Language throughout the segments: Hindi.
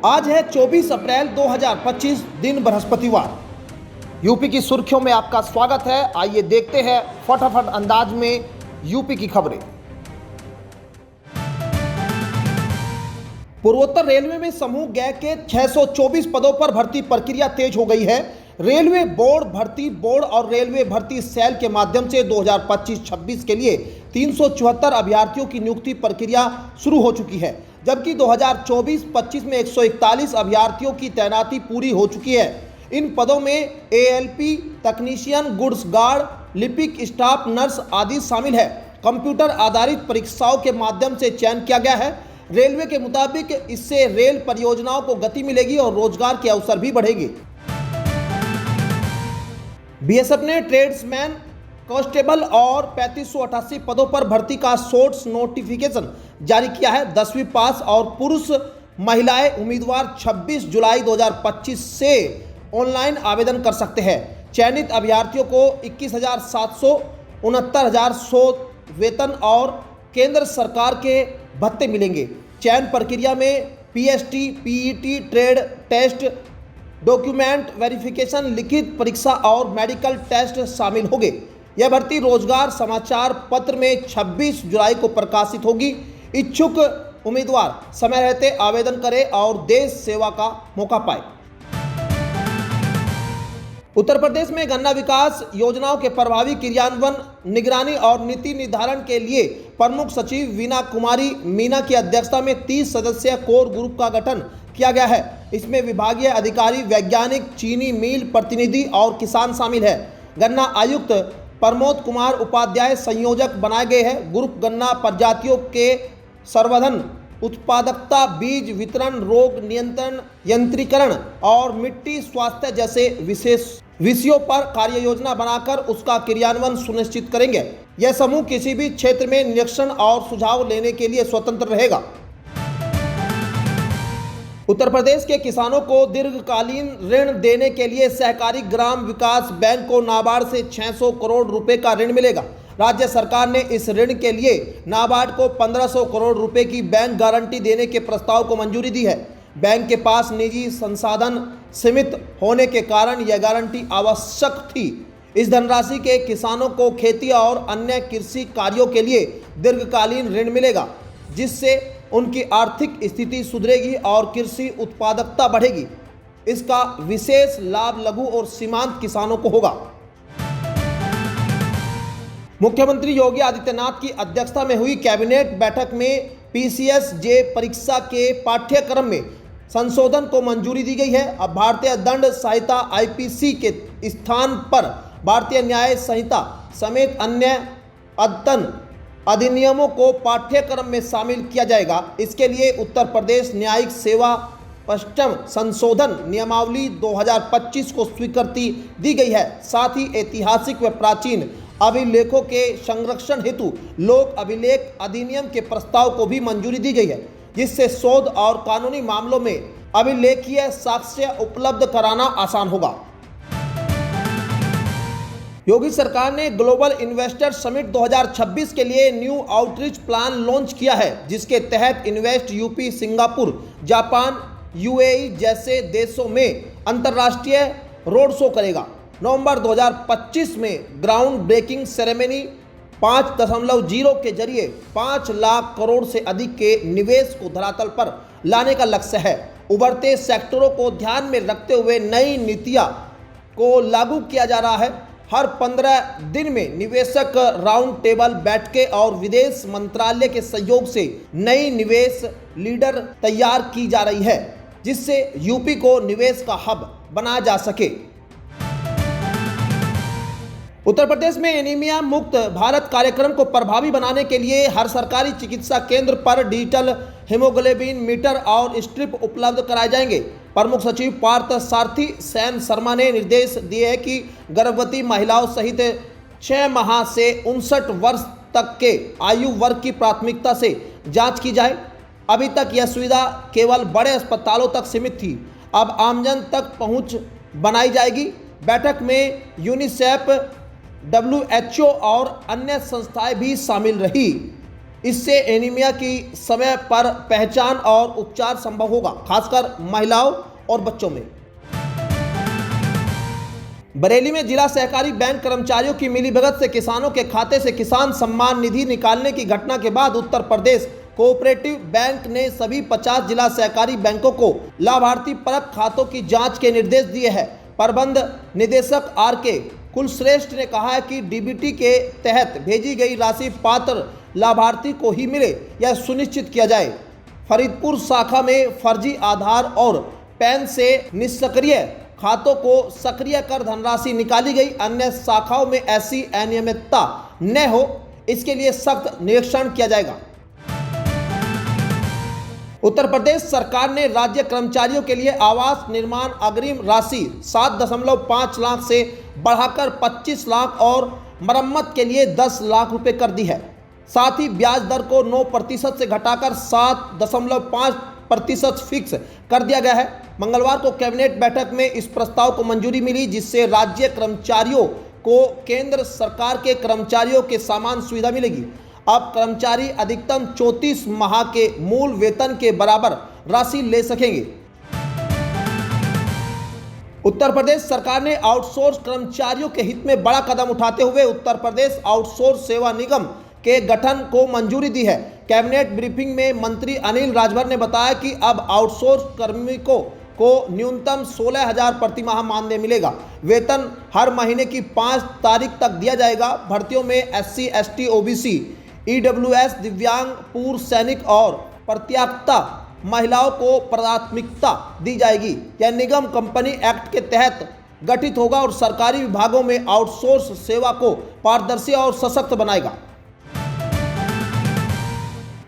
आज है 24 अप्रैल 2025, दिन बृहस्पतिवार। यूपी की सुर्खियों में आपका स्वागत है। आइए देखते हैं फटाफट अंदाज में यूपी की खबरें। पूर्वोत्तर रेलवे में समूह ग के 624 पदों पर भर्ती प्रक्रिया तेज हो गई है। रेलवे बोर्ड भर्ती बोर्ड और रेलवे भर्ती सेल के माध्यम से 2025-26 के लिए 374 अभ्यर्थियों की नियुक्ति प्रक्रिया शुरू हो चुकी है, जबकि 2024-25 में 141 अभ्यर्थियों की तैनाती पूरी हो चुकी है। इन पदों में एएलपी, तकनीशियन, गुड्स गार्ड, लिपिक, स्टाफ नर्स आदि शामिल है। कंप्यूटर आधारित परीक्षाओं के माध्यम से चयन किया गया है। रेलवे के मुताबिक इससे रेल परियोजनाओं को गति मिलेगी और रोजगार के अवसर भी बढ़ेंगे। बीएसएफ ने ट्रेड्समैन, कांस्टेबल और 3588 पदों पर भर्ती का शॉर्ट्स नोटिफिकेशन जारी किया है। 10वीं पास और पुरुष महिलाएं उम्मीदवार 26 जुलाई 2025 से ऑनलाइन आवेदन कर सकते हैं। चयनित अभ्यर्थियों को 21,700, 69,100 वेतन और केंद्र सरकार के भत्ते मिलेंगे। चयन प्रक्रिया में PST, PET, trade test, document verification, लिखित परीक्षा और मेडिकल टेस्ट शामिल होंगे। यह भर्ती रोजगार समाचार पत्र में 26 जुलाई को प्रकाशित होगी। इच्छुक उम्मीदवार समय रहते आवेदन करें और देश सेवा का मौका पाए। उत्तर प्रदेश में गन्ना विकास योजनाओं के प्रभावी क्रियान्वयन, निगरानी और नीति निर्धारण के लिए प्रमुख सचिव वीना कुमारी मीना की अध्यक्षता में 30 सदस्यीय कोर ग्रुप का गठन किया गया है। इसमें विभागीय अधिकारी, वैज्ञानिक, चीनी मिल प्रतिनिधि और किसान शामिल है। गन्ना आयुक्त प्रमोद कुमार उपाध्याय संयोजक बनाए गए हैं। ग्रुप गन्ना प्रजातियों के संवर्धन, उत्पादकता, बीज वितरण, रोग नियंत्रण, यंत्रीकरण और मिट्टी स्वास्थ्य जैसे विषयों पर कार्य योजना बनाकर उसका क्रियान्वयन सुनिश्चित करेंगे। यह समूह किसी भी क्षेत्र में निरीक्षण और सुझाव लेने के लिए स्वतंत्र रहेगा। उत्तर प्रदेश के किसानों को दीर्घकालीन ऋण देने के लिए सहकारी ग्राम विकास बैंक को नाबार्ड से 600 करोड़ रुपए का ऋण मिलेगा। राज्य सरकार ने इस ऋण के लिए नाबार्ड को 1500 करोड़ रुपए की बैंक गारंटी देने के प्रस्ताव को मंजूरी दी है। बैंक के पास निजी संसाधन सीमित होने के कारण यह गारंटी आवश्यक थी। इस धनराशि के किसानों को खेती और अन्य कृषि कार्यों के लिए दीर्घकालीन ऋण मिलेगा, जिससे उनकी आर्थिक स्थिति सुधरेगी और कृषि उत्पादकता बढ़ेगी। इसका विशेष लाभ लघु और सीमांत किसानों को होगा। मुख्यमंत्री योगी आदित्यनाथ की अध्यक्षता में हुई कैबिनेट बैठक में पीसीएस जे परीक्षा के पाठ्यक्रम में संशोधन को मंजूरी दी गई है। अब भारतीय दंड संहिता आईपीसी के स्थान पर भारतीय न्याय संहिता समेत अन्य अद्यतन अधिनियमों को पाठ्यक्रम में शामिल किया जाएगा। इसके लिए उत्तर प्रदेश न्यायिक सेवा पश्चिम संशोधन नियमावली 2025 को स्वीकृति दी गई है। साथ ही ऐतिहासिक व प्राचीन अभिलेखों के संरक्षण हेतु लोक अभिलेख अधिनियम के प्रस्ताव को भी मंजूरी दी गई है, जिससे शोध और कानूनी मामलों में अभिलेखीय साक्ष्य उपलब्ध कराना आसान होगा। योगी सरकार ने ग्लोबल इन्वेस्टर समिट 2026 के लिए न्यू आउटरीच प्लान लॉन्च किया है, जिसके तहत invest UP Singapore, Japan, UAE जैसे देशों में अंतर्राष्ट्रीय रोड शो करेगा। नवंबर 2025 में ग्राउंड ब्रेकिंग सेरेमनी 5.0 के जरिए 5 लाख करोड़ से अधिक के निवेश को धरातल पर लाने का लक्ष्य है। उभरते सेक्टरों को ध्यान में रखते हुए नई नीतियां को लागू किया जा रहा है। हर 15 दिन में निवेशक राउंड टेबल बैठकें और विदेश मंत्रालय के सहयोग से नई निवेश लीडर तैयार की जा रही है, जिससे यूपी को निवेश का हब बनाया जा सके। उत्तर प्रदेश में एनीमिया मुक्त भारत कार्यक्रम को प्रभावी बनाने के लिए हर सरकारी चिकित्सा केंद्र पर डिजिटल हीमोग्लोबिन मीटर और स्ट्रिप उपलब्ध कराए जाएंगे। प्रमुख सचिव पार्थ सारथी सेन शर्मा ने निर्देश दिए हैं कि गर्भवती महिलाओं सहित 6 माह से 59 वर्ष तक के आयु वर्ग की प्राथमिकता से जांच की जाए। अभी तक यह सुविधा केवल बड़े अस्पतालों तक सीमित थी, अब आमजन तक पहुंच बनाई जाएगी। बैठक में यूनिसेफ, WHO और अन्य संस्थाएं भी शामिल रही। इससे एनीमिया की समय पर पहचान और उपचार संभव होगा, खासकर महिलाओं और बच्चों में। बरेली में जिला सहकारी बैंक कर्मचारियों की मिलीभगत से किसानों के खाते से किसान सम्मान निधि निकालने की घटना के बाद उत्तर प्रदेश कोऑपरेटिव बैंक ने सभी 50 जिला सहकारी बैंकों को लाभार्थी परक खातों की जांच के निर्देश दिए हैं। प्रबंध निदेशक आर.के. कुलश्रेष्ठ ने कहा है कि डीबीटी के तहत भेजी गई राशि पात्र लाभार्थी को ही मिले, यह सुनिश्चित किया जाए। फरीदपुर शाखा में फर्जी आधार और पैन से निष्क्रिय खातों को सक्रिय कर धनराशि निकाली गई। अन्य शाखाओं में ऐसी अनियमितता न हो, इसके लिए सख्त निरीक्षण किया जाएगा। उत्तर प्रदेश सरकार ने राज्य कर्मचारियों के लिए आवास निर्माण अग्रिम राशि 7.5 लाख से बढ़ाकर 25 लाख और मरम्मत के लिए 10 लाख रुपए कर दी है। साथ ही ब्याज दर को 9% से घटाकर 7.5% फिक्स कर दिया गया है। मंगलवार को कैबिनेट बैठक में इस प्रस्ताव को मंजूरी मिली, जिससे राज्य कर्मचारियों को केंद्र सरकार के कर्मचारियों के समान सुविधा मिलेगी। अब कर्मचारी अधिकतम 34 माह के मूल वेतन के बराबर राशि ले सकेंगे। उत्तर प्रदेश सरकार ने आउटसोर्स कर्मचारियों के हित में बड़ा कदम उठाते हुए उत्तर प्रदेश आउटसोर्स सेवा निगम के गठन को मंजूरी दी है। कैबिनेट ब्रीफिंग में मंत्री अनिल राजभर ने बताया कि अब आउटसोर्स कार्मिकों को न्यूनतम 16,000 प्रति माह मानदेय मिलेगा। वेतन हर महीने की 5 तारीख तक दिया जाएगा। भर्तियों में SC, ST, OBC, EWS, दिव्यांग, पूर्व सैनिक और प्रत्यागता महिलाओं को प्राथमिकता दी जाएगी। यह निगम कंपनी एक्ट के तहत गठित होगा और सरकारी विभागों में आउटसोर्स सेवा को पारदर्शी और सशक्त बनाएगा।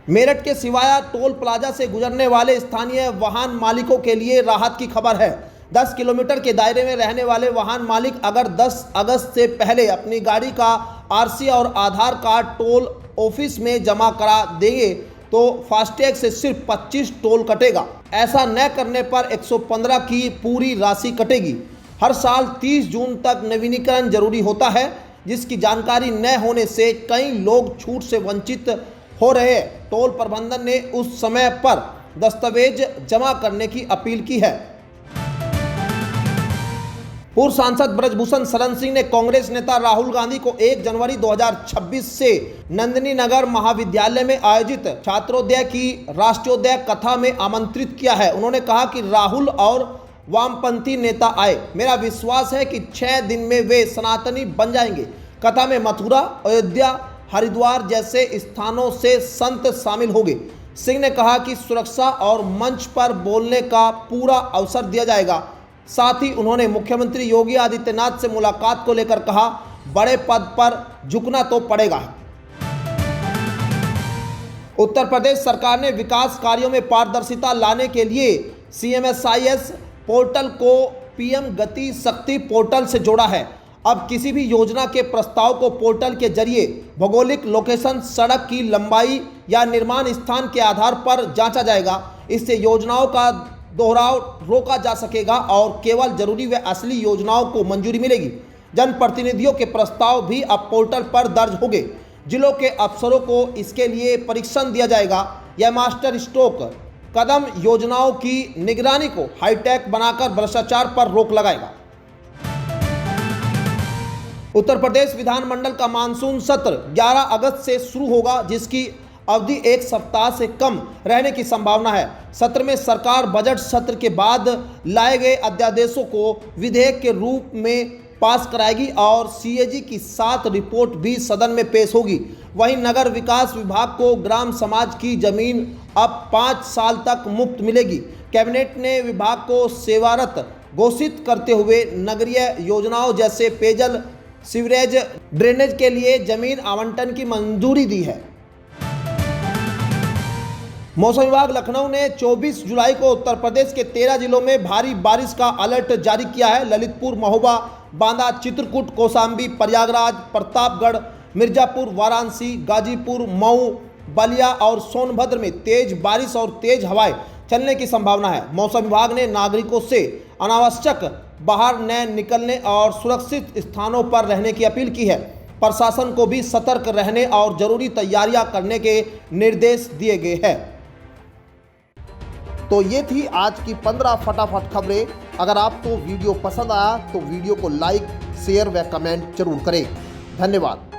मेरठ के सिवाया टोल प्लाजा से गुजरने वाले स्थानीय वाहन मालिकों के लिए राहत की खबर है। 10 किलोमीटर के दायरे में रहने वाले वाहन मालिक अगर 10 अगस्त से पहले अपनी गाड़ी का RC और आधार कार्ड टोल ऑफिस में जमा करा देंगे तो फास्टैग से सिर्फ 25 टोल कटेगा। ऐसा न करने पर 115 की पूरी राशि कटेगी। हर साल 30 जून तक नवीनीकरण जरूरी होता है, जिसकी जानकारी न होने से कई लोग छूट से वंचित हो रहे हैं। टोल प्रबंधन ने उस समय पर दस्तावेज जमा करने की अपील की है। पूर्व सांसद ब्रजभूषण शरण सिंह ने कांग्रेस नेता राहुल गांधी को 1 जनवरी 2026 से नंदिनी नगर महाविद्यालय में आयोजित छात्रोदय की राष्ट्रोदय कथा में आमंत्रित किया है। उन्होंने कहा कि राहुल और वामपंथी नेता आए, मेरा विश्वास है कि 6 दिन में वे सनातनी बन जाएंगे। कथा में मथुरा, अयोध्या, हरिद्वार जैसे स्थानों से संत शामिल होंगे। सिंह ने कहा कि सुरक्षा और मंच पर बोलने का पूरा अवसर दिया जाएगा। साथ ही उन्होंने मुख्यमंत्री योगी आदित्यनाथ से मुलाकात को लेकर कहा, बड़े पद पर झुकना तो पड़ेगा। उत्तर प्रदेश सरकार ने विकास कार्यों में पारदर्शिता लाने के लिए CMSIS पोर्टल को PM गति शक्ति पोर्टल से जोड़ा है। अब किसी भी योजना के प्रस्ताव को पोर्टल के जरिए भौगोलिक लोकेशन, सड़क की लंबाई या निर्माण स्थान के आधार पर जांचा जाएगा। इससे योजनाओं का दोहराव रोका जा सकेगा और केवल जरूरी व असली योजनाओं को मंजूरी मिलेगी। जनप्रतिनिधियों के प्रस्ताव भी अब पोर्टल पर दर्ज होंगे। जिलों के अफसरों को इसके लिए प्रशिक्षण दिया जाएगा। यह मास्टर स्ट्रोक कदम योजनाओं की निगरानी को हाईटेक बनाकर भ्रष्टाचार पर रोक लगाएगा। उत्तर प्रदेश विधानमंडल का मानसून सत्र 11 अगस्त से शुरू होगा, जिसकी अवधि 1 सप्ताह से कम रहने की संभावना है। सत्र में सरकार बजट सत्र के बाद लाए गए अध्यादेशों को विधेयक के रूप में पास कराएगी और CAG की 7 रिपोर्ट भी सदन में पेश होगी। वहीं नगर विकास विभाग को ग्राम समाज की जमीन अब 5 साल तक मुफ्त मिलेगी। कैबिनेट ने विभाग को सेवारत घोषित करते हुए नगरीय योजनाओं जैसे पेयजल, सीवरेज, ड्रेनेज के लिए जमीन आवंटन की मंजूरी दी है। मौसम विभाग लखनऊ ने 24 जुलाई को उत्तर प्रदेश के 13 जिलों में भारी बारिश का अलर्ट जारी किया है। ललितपुर, महोबा, बांदा, चित्रकूट, कौशाम्बी, प्रयागराज, प्रतापगढ़, मिर्जापुर, वाराणसी, गाजीपुर, मऊ, बलिया और सोनभद्र में तेज बारिश और तेज हवाएं चलने की संभावना है। मौसम विभाग ने नागरिकों से अनावश्यक बाहर न निकलने और सुरक्षित स्थानों पर रहने की अपील की है। प्रशासन को भी सतर्क रहने और जरूरी तैयारियां करने के निर्देश दिए गए हैं। तो ये थी आज की 15 फटाफट खबरें। अगर आपको वीडियो पसंद आया तो वीडियो को लाइक, शेयर व कमेंट जरूर करें। धन्यवाद।